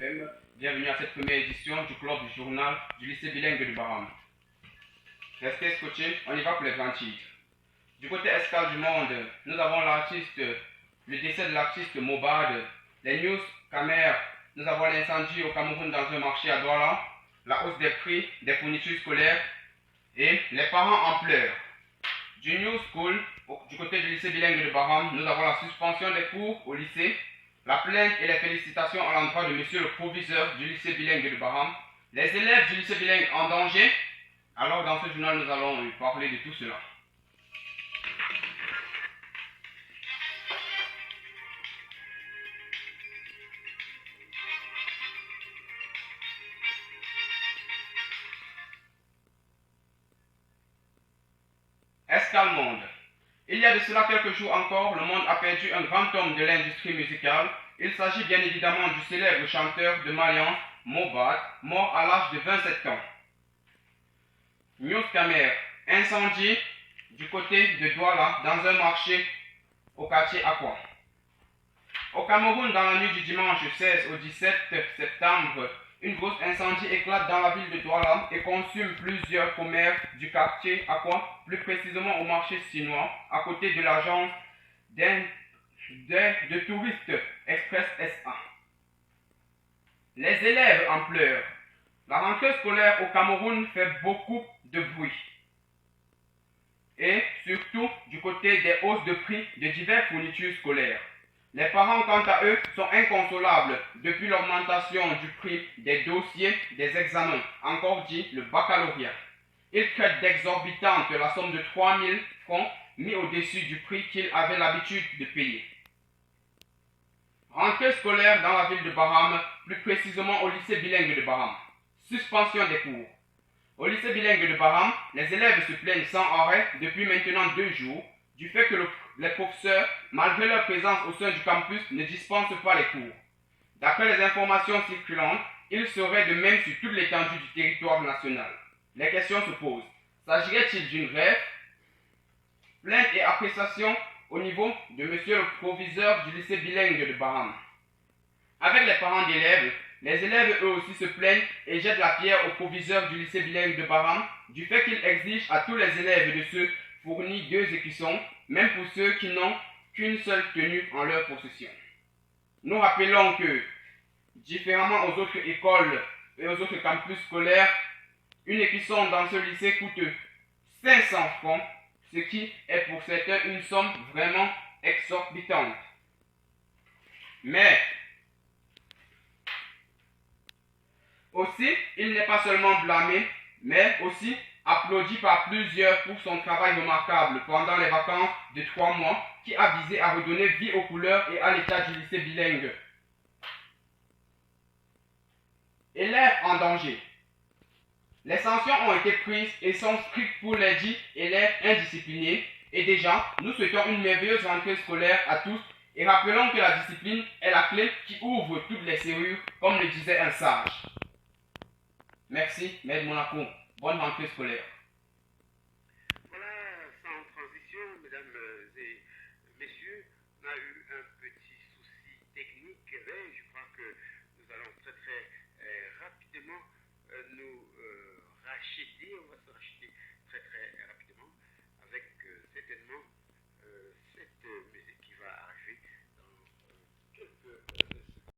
FM. Bienvenue à cette première édition du club du journal du lycée bilingue de Baham. Restez scotchés, on y va pour les grands titres. Du côté escale du monde, nous avons le décès de l'artiste Mobad, les news Camer, nous avons l'incendie au Cameroun dans un marché à Douala, la hausse des prix des fournitures scolaires et les parents en pleurs. Du New School, du côté du lycée bilingue de Baham, nous avons la suspension des cours au lycée, la plainte et les félicitations à l'endroit de monsieur le proviseur du lycée bilingue de Baham, les élèves du lycée bilingue en danger. Alors dans ce journal, nous allons parler de tout cela. Escale Monde. Il y a de cela quelques jours encore, le monde a perdu un grand homme de l'industrie musicale. Il s'agit bien évidemment du célèbre chanteur de Malian, Mobad, mort à l'âge de 27 ans. News Camer, incendie du côté de Douala dans un marché au quartier Aqua. Au Cameroun, dans la nuit du dimanche 16 au 17 septembre, une grosse incendie éclate dans la ville de Douala et consume plusieurs commerces du quartier Aqua, plus précisément au marché chinois, à côté de l'agence de touristes Express SA. Les élèves en pleurs. La rentrée scolaire au Cameroun fait beaucoup de bruit. Et surtout du côté des hausses de prix de diverses fournitures scolaires. Les parents, quant à eux, sont inconsolables depuis l'augmentation du prix des dossiers des examens, encore dit le baccalauréat. Ils traitent d'exorbitante la somme de 3 000 francs mis au-dessus du prix qu'ils avaient l'habitude de payer. Rentrée scolaire dans la ville de Baham, plus précisément au lycée bilingue de Baham. Suspension des cours. Au lycée bilingue de Baham, les élèves se plaignent sans arrêt depuis maintenant 2 jours du fait que les professeurs, malgré leur présence au sein du campus, ne dispensent pas les cours. D'après les informations circulantes, il serait de même sur toute l'étendue du territoire national. Les questions se posent. S'agirait-il d'une grève? Plainte et appréciation au niveau de monsieur le proviseur du lycée bilingue de Baham. Avec les parents d'élèves, les élèves eux aussi se plaignent et jettent la pierre au proviseur du lycée bilingue de Baham du fait qu'il exige à tous les élèves de se fournir 2 écussons, même pour ceux qui n'ont qu'une seule tenue en leur possession. Nous rappelons que, différemment aux autres écoles et aux autres campus scolaires, une écusson dans ce lycée coûte 500 francs, ce qui est pour certains une somme vraiment exorbitante. Mais aussi, il n'est pas seulement blâmé, mais aussi applaudi par plusieurs pour son travail remarquable pendant les vacances de 3 mois qui a visé à redonner vie aux couleurs et à l'état du lycée bilingue. Élèves en danger. Les sanctions ont été prises et sont strictes pour les dits élèves indisciplinés. Et déjà, nous souhaitons une merveilleuse rentrée scolaire à tous et rappelons que la discipline est la clé qui ouvre toutes les serrures, comme le disait un sage. Merci, Maître Monaco. Bonne rentrée scolaire.